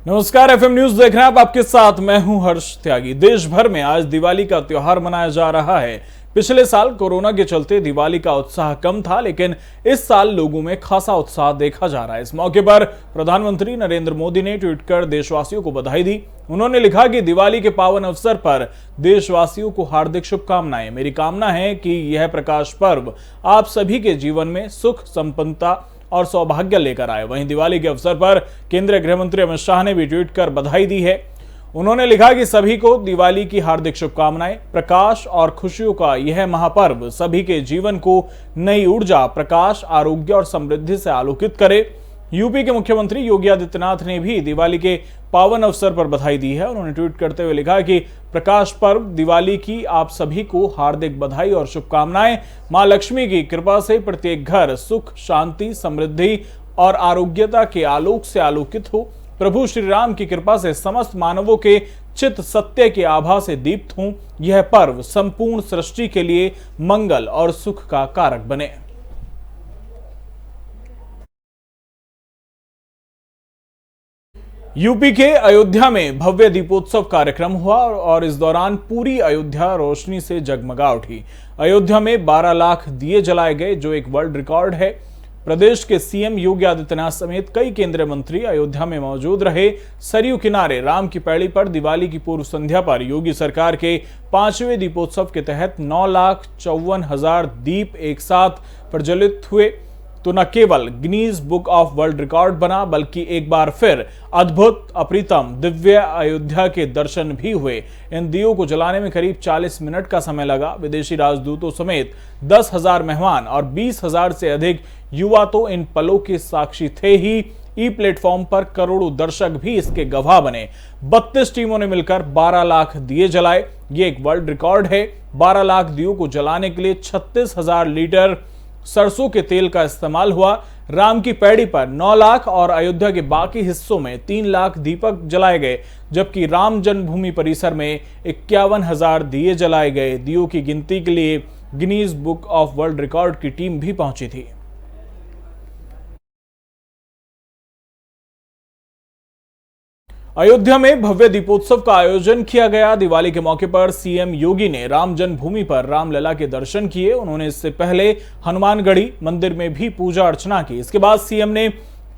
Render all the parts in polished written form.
नमस्कार, FM news देख रहे हैं आप। आपके साथ मैं हूं हर्ष त्यागी। देश भर में आज दिवाली का त्योहार मनाया जा रहा है। पिछले साल कोरोना के चलते दिवाली का उत्साह कम था, लेकिन इस साल लोगों में खासा उत्साह देखा जा रहा है। इस मौके पर प्रधानमंत्री नरेंद्र मोदी ने ट्वीट कर देशवासियों को बधाई दी। उन्होंने लिखा कि दिवाली के पावन अवसर पर देशवासियों को हार्दिक शुभकामनाएं। मेरी कामना है कि यह प्रकाश पर्व आप सभी के जीवन में सुख, संपन्नता और सौभाग्य लेकर आए। वहीं दिवाली के अवसर पर केंद्रीय गृह मंत्री अमित शाह ने भी ट्वीट कर बधाई दी है। उन्होंने लिखा कि सभी को दिवाली की हार्दिक शुभकामनाएं। प्रकाश और खुशियों का यह महापर्व सभी के जीवन को नई ऊर्जा, प्रकाश, आरोग्य और समृद्धि से आलोकित करे। यूपी के मुख्यमंत्री योगी आदित्यनाथ ने भी दिवाली के पावन अवसर पर बधाई दी है। उन्होंने ट्वीट करते हुए लिखा कि प्रकाश पर्व दिवाली की आप सभी को हार्दिक बधाई और शुभकामनाएं। मां लक्ष्मी की कृपा से प्रत्येक घर सुख, शांति, समृद्धि और आरोग्यता के आलोक से आलोकित हो। प्रभु श्री राम की कृपा से समस्त मानवों के चित्त सत्य के आभा से दीप्त हों। यह पर्व संपूर्ण सृष्टि के लिए मंगल और सुख का कारक बने। यूपी के अयोध्या में भव्य दीपोत्सव कार्यक्रम हुआ और इस दौरान पूरी अयोध्या रोशनी से जगमगा उठी। अयोध्या में 12 लाख दिए जलाए गए, जो एक वर्ल्ड रिकॉर्ड है। प्रदेश के सीएम योगी आदित्यनाथ समेत कई केंद्रीय मंत्री अयोध्या में मौजूद रहे। सरयू किनारे राम की पैड़ी पर दिवाली की पूर्व संध्या पर योगी सरकार के 5वें दीपोत्सव के तहत 9,54,000 दीप एक साथ प्रज्वलित हुए। तो न केवल Guinness book of world record बना, बल्कि एक बार फिर अद्भुत, अप्रितम, दिव्य अयोध्या के दर्शन भी हुए। इन दियों को जलाने में करीब 40 मिनट का समय लगा। विदेशी राजदूतों समेत 10,000 मेहमान और 20,000 से अधिक युवा तो इन पलों के साक्षी थे ही। ई प्लेटफॉर्म पर करोड़ों दर्शक भी इसके गवाह बने। 32 टीमों ने मिलकर 12 लाख दिए जलाए। ये एक वर्ल्ड रिकॉर्ड है। 12 लाख दियों को जलाने के लिए 36,000 लीटर सरसों के तेल का इस्तेमाल हुआ। राम की पैड़ी पर 9 लाख और अयोध्या के बाकी हिस्सों में 3 लाख दीपक जलाए गए, जबकि राम जन्मभूमि परिसर में 51,000 दिए जलाए गए। दियों की गिनती के लिए Guinness book of world record की टीम भी पहुंची थी। अयोध्या में भव्य दीपोत्सव का आयोजन किया गया। दिवाली के मौके पर सीएम योगी ने राम जन्मभूमि पर रामलला के दर्शन किए। उन्होंने इससे पहले हनुमानगढ़ी मंदिर में भी पूजा अर्चना की। इसके बाद सीएम ने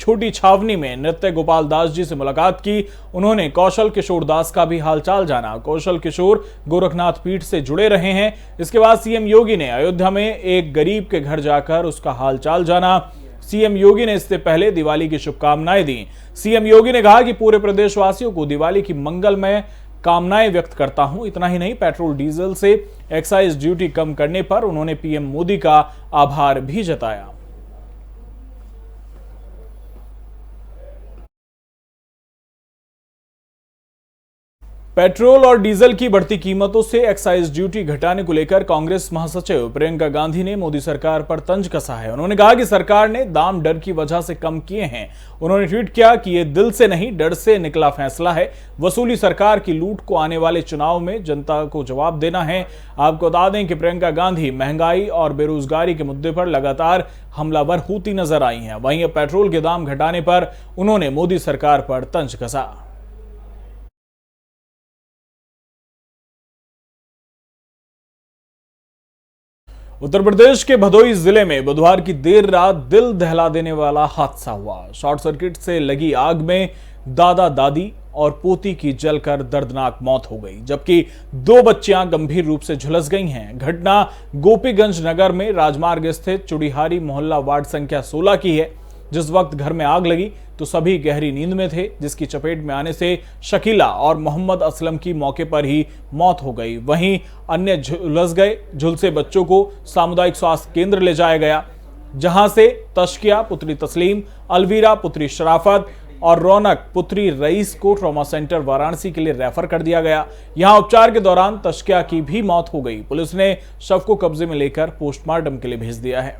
छोटी छावनी में नृत्य गोपाल दास जी से मुलाकात की। उन्होंने कौशल किशोर दास का भी हालचाल जाना। कौशल किशोर गोरखनाथ पीठ से जुड़े रहे हैं। इसके बाद सीएम योगी ने अयोध्या में एक गरीब के घर जाकर उसका हालचाल जाना। सीएम योगी ने इससे पहले दिवाली की शुभकामनाएं दी। सीएम योगी ने कहा कि पूरे प्रदेशवासियों को दिवाली की मंगलमय कामनाएं व्यक्त करता हूं। इतना ही नहीं, पेट्रोल डीजल से एक्साइज ड्यूटी कम करने पर उन्होंने पीएम मोदी का आभार भी जताया। पेट्रोल और डीजल की बढ़ती कीमतों से एक्साइज ड्यूटी घटाने को लेकर कांग्रेस महासचिव प्रियंका गांधी ने मोदी सरकार पर तंज कसा है। उन्होंने कहा कि सरकार ने दाम डर की वजह से कम किए हैं। उन्होंने ट्वीट किया कि यह दिल से नहीं, डर से निकला फैसला है। वसूली सरकार की लूट को आने वाले चुनाव में जनता को जवाब देना है। आपको बता दें कि प्रियंका गांधी महंगाई और बेरोजगारी के मुद्दे पर लगातार हमलावर होती नजर आई हैं। वहीं अब पेट्रोल के दाम घटाने पर उन्होंने मोदी सरकार पर तंज कसा। उत्तर प्रदेश के भदोही जिले में बुधवार की देर रात दिल दहला देने वाला हादसा हुआ। शॉर्ट सर्किट से लगी आग में दादा दादी और पोती की जलकर दर्दनाक मौत हो गई, जबकि 2 बच्चियां गंभीर रूप से झुलस गई हैं। घटना गोपीगंज नगर में राजमार्ग स्थित चुड़ीहारी मोहल्ला वार्ड संख्या 16 की है। जिस वक्त घर में आग लगी तो सभी गहरी नींद में थे, जिसकी चपेट में आने से शकीला और मोहम्मद असलम की मौके पर ही मौत हो गई। वहीं अन्य झुलस गए झुलसे बच्चों को सामुदायिक स्वास्थ्य केंद्र ले जाया गया, जहां से तस्किया पुत्री तस्लीम, अलवीरा पुत्री शराफत और रौनक पुत्री रईस को ट्रॉमा सेंटर वाराणसी के लिए रेफर कर दिया गया। यहां उपचार के दौरान तस्किया की भी मौत हो गई। पुलिस ने शव को कब्जे में लेकर पोस्टमार्टम के लिए भेज दिया है।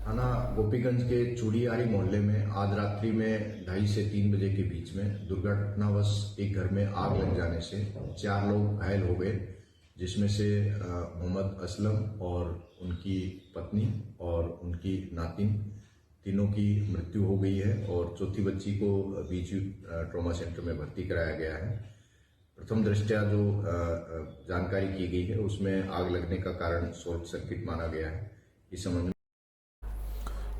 थाना गोपीगंज के चूड़ीहारी मोहल्ले में आज रात्रि में 2:30 से 3 बजे के बीच में दुर्घटनावश एक घर में आग लग जाने से 4 लोग घायल हो गए, जिसमें से मोहम्मद असलम और उनकी पत्नी और उनकी नातिन तीनों की मृत्यु हो गई है और चौथी बच्ची को बीच ट्रॉमा सेंटर में भर्ती कराया गया है। प्रथम दृष्टया जो जानकारी की गई है उसमें आग लगने का कारण शॉर्ट सर्किट माना गया है। इस संबंध में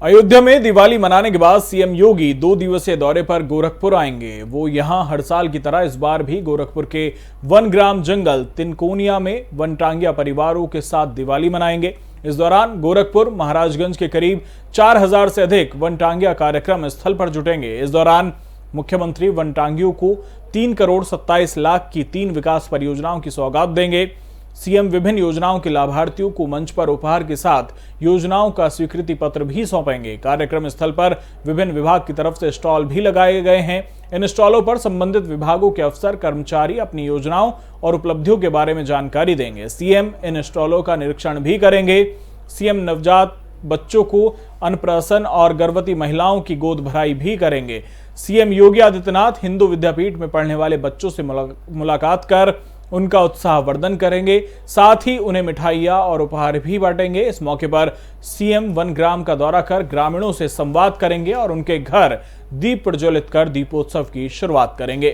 अयोध्या में दिवाली मनाने के बाद सीएम योगी 2 दिवसीय दौरे पर गोरखपुर आएंगे। वो यहां हर साल की तरह इस बार भी गोरखपुर के वनग्राम जंगल तिनकोनिया में वनटांगिया परिवारों के साथ दिवाली मनाएंगे। इस दौरान गोरखपुर महाराजगंज के करीब 4000 से अधिक वनटांगिया कार्यक्रम स्थल पर जुटेंगे। इस दौरान मुख्यमंत्री वनटांगियों को 3 करोड़ 27 लाख की 3 विकास परियोजनाओं की सौगात देंगे। सीएम विभिन्न योजनाओं के लाभार्थियों को मंच पर उपहार के साथ योजनाओं का स्वीकृति पत्र भी सौंपेंगे। कार्यक्रम स्थल पर विभिन्न विभाग की तरफ से स्टॉल भी लगाए गए हैं। इन स्टॉलों पर संबंधित विभागों के अफसर कर्मचारी अपनी योजनाओं और उपलब्धियों के बारे में जानकारी देंगे। सीएम इन स्टॉलों का निरीक्षण भी करेंगे। सीएम नवजात बच्चों को अन्नप्राशन और गर्भवती महिलाओं की गोद भराई भी करेंगे। सीएम योगी आदित्यनाथ हिंदू विद्यापीठ में पढ़ने वाले बच्चों से मुलाकात कर उनका उत्साहवर्धन करेंगे। साथ ही उन्हें मिठाइयां और उपहार भी बांटेंगे। इस मौके पर सीएम वनग्राम का दौरा कर ग्रामीणों से संवाद करेंगे और उनके घर दीप प्रज्वलित कर दीपोत्सव की शुरुआत करेंगे।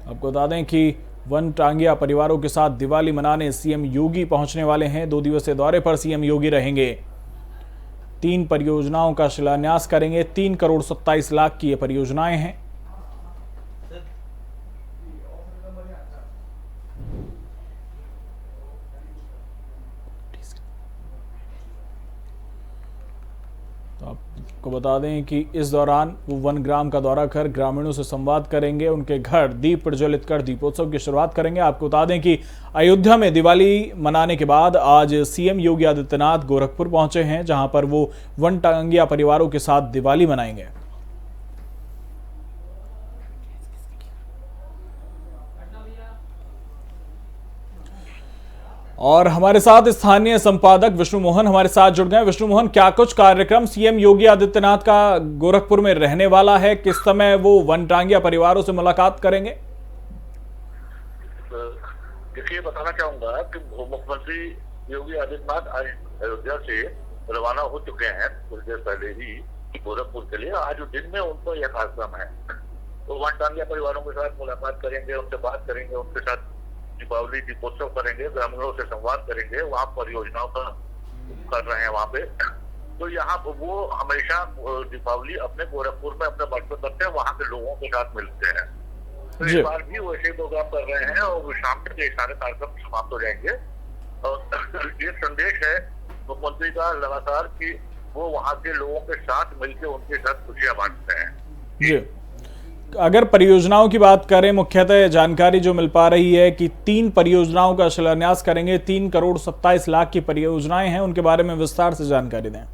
आपको बता दें कि वनटांगिया परिवारों के साथ दिवाली मनाने सीएम योगी पहुंचने वाले हैं। 2 दिवसीय दौरे पर सीएम योगी रहेंगे। 3 परियोजनाओं का शिलान्यास करेंगे। 3 करोड़ 27 लाख की ये परियोजनाएं हैं। तो आपको बता दें कि इस दौरान वो वनग्राम का दौरा कर ग्रामीणों से संवाद करेंगे, उनके घर दीप प्रज्वलित कर दीपोत्सव की शुरुआत करेंगे। आपको बता दें कि अयोध्या में दिवाली मनाने के बाद आज सीएम योगी आदित्यनाथ गोरखपुर पहुंचे हैं, जहां पर वो वनटांगिया परिवारों के साथ दिवाली मनाएंगे। और हमारे साथ स्थानीय संपादक विष्णु मोहन हमारे साथ जुड़ गए। विष्णु मोहन, क्या कुछ कार्यक्रम सीएम योगी आदित्यनाथ का गोरखपुर में रहने वाला है? किस समय वो वनटांगिया परिवारों से मुलाकात करेंगे? देखिए, बताना चाहूंगा कि मुख्यमंत्री योगी आदित्यनाथ आज अयोध्या से रवाना हो चुके हैं कुछ देर पहले ही गोरखपुर के लिए। आज दिन में उनको यह कार्यक्रम है, तो वनटांगिया परिवारों के साथ मुलाकात करेंगे, उनसे बात करेंगे, उनके साथ दीपावली दीपोत्सव करेंगे, ग्रामीणों से संवाद करेंगे। वहाँ परियोजनाओं का कर रहे हैं वहाँ पे। तो यहाँ वो हमेशा दीपावली अपने गोरखपुर में अपने बर्थडे करते हैं, वहाँ के लोगों के साथ मिलते हैं। तो इस बार भी वैसे प्रोग्राम कर रहे हैं और शाम के सारे कार्यक्रम समाप्त हो जाएंगे। और ये संदेश है मुख्यमंत्री का लगातार कि वो वहाँ के लोगों के साथ मिलकर उनके साथ खुशियां बांटते हैं। जी, अगर परियोजनाओं की बात करें, मुख्यतः जानकारी जो मिल पा रही है कि 3 परियोजनाओं का शिलान्यास करेंगे। 3 करोड़ 27 लाख की परियोजनाएं हैं, उनके बारे में विस्तार से जानकारी दें।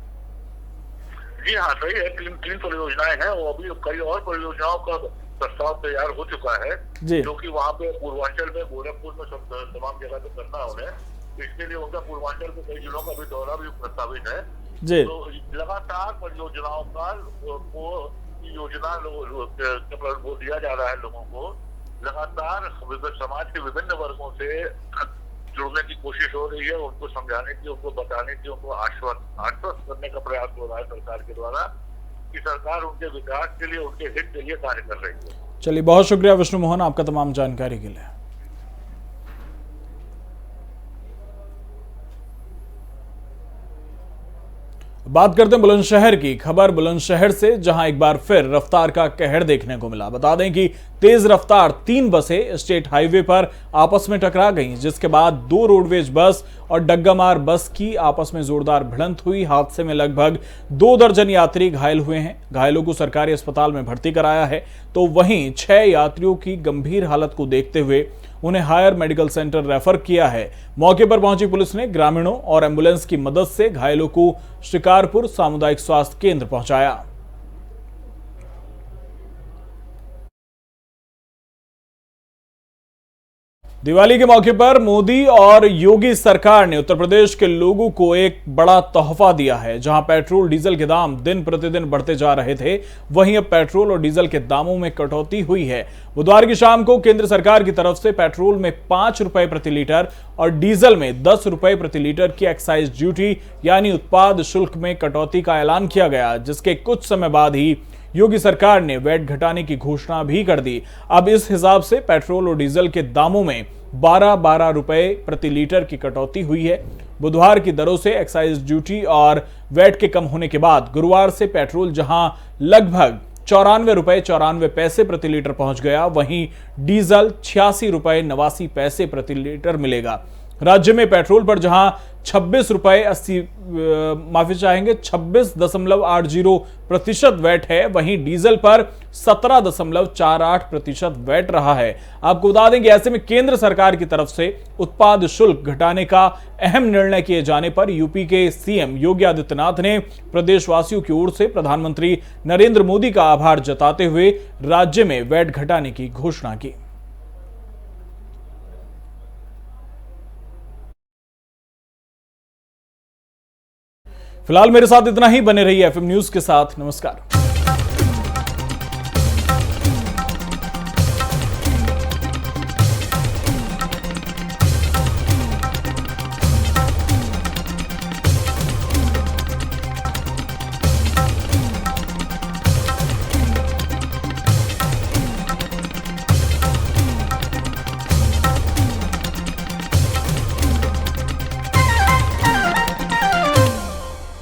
जी हाँ, सही है। 3 परियोजनाएं हैं और अभी कई और परियोजनाओं का प्रस्ताव तैयार हो चुका है, जो कि वहाँ पे पूर्वांचल में गोरखपुर में तमाम जगह पे करना है उन्हें। इसके लिए उनका पूर्वांचल के कई जिलों का भी दौरा भी प्रस्तावित है। जी, तो लगातार परियोजनाओं का योजना वो दिया जा रहा है लोगों को। लगातार समाज के विभिन्न वर्गों से जुड़ने की कोशिश हो रही है, उनको समझाने की, उनको बताने की, उनको आश्वस्त करने का प्रयास हो रहा है सरकार के द्वारा कि सरकार उनके विकास के लिए, उनके हित के लिए कार्य कर रही है। चलिए, बहुत शुक्रिया विष्णु मोहन आपका तमाम जानकारी के लिए। बात करते हैं बुलंदशहर की। खबर बुलंदशहर से, जहां एक बार फिर रफ्तार का कहर देखने को मिला। बता दें कि तेज रफ्तार 3 बसें स्टेट हाईवे पर आपस में टकरा गईं, जिसके बाद 2 रोडवेज बस और डग्गामार बस की आपस में जोरदार भिड़ंत हुई। हादसे में लगभग 2 दर्जन यात्री घायल हुए हैं। घायलों को सरकारी अस्पताल में भर्ती कराया है, तो वहीं 6 यात्रियों की गंभीर हालत को देखते हुए उन्हें हायर मेडिकल सेंटर रेफर किया है। मौके पर पहुंची पुलिस ने ग्रामीणों और एम्बुलेंस की मदद से घायलों को शिकारपुर सामुदायिक स्वास्थ्य केंद्र पहुंचाया। दिवाली के मौके पर मोदी और योगी सरकार ने उत्तर प्रदेश के लोगों को एक बड़ा तोहफा दिया है। जहां पेट्रोल डीजल के दाम दिन प्रतिदिन बढ़ते जा रहे थे, वहीं अब पेट्रोल और डीजल के दामों में कटौती हुई है। बुधवार की शाम को केंद्र सरकार की तरफ से पेट्रोल में 5 रुपए प्रति लीटर और डीजल में 10 रुपए प्रति लीटर की एक्साइज ड्यूटी यानी उत्पाद शुल्क में कटौती का ऐलान किया गया, जिसके कुछ समय बाद ही योगी सरकार ने वैट घटाने की घोषणा भी कर दी। अब इस हिसाब से पेट्रोल और डीजल के दामों में 12-12 रुपए प्रति लीटर की कटौती हुई है। बुधवार की दरों से एक्साइज ड्यूटी और वैट के कम होने के बाद गुरुवार से पेट्रोल जहां लगभग 94 रुपए 94 पैसे प्रति लीटर पहुंच गया, वहीं डीजल 86 रुपए 89 पैसे प्रति लीटर मिलेगा। राज्य में पेट्रोल पर जहां 26.80% वैट है, वहीं डीजल पर 17.48% वैट रहा है। आपको बता दें कि ऐसे में केंद्र सरकार की तरफ से उत्पाद शुल्क घटाने का अहम निर्णय किए जाने पर यूपी के सीएम योगी आदित्यनाथ ने प्रदेशवासियों की ओर से प्रधानमंत्री नरेंद्र मोदी का आभार जताते हुए राज्य में वैट घटाने की घोषणा की। फिलहाल मेरे साथ इतना ही। बने रहिए एफएम न्यूज के साथ। नमस्कार।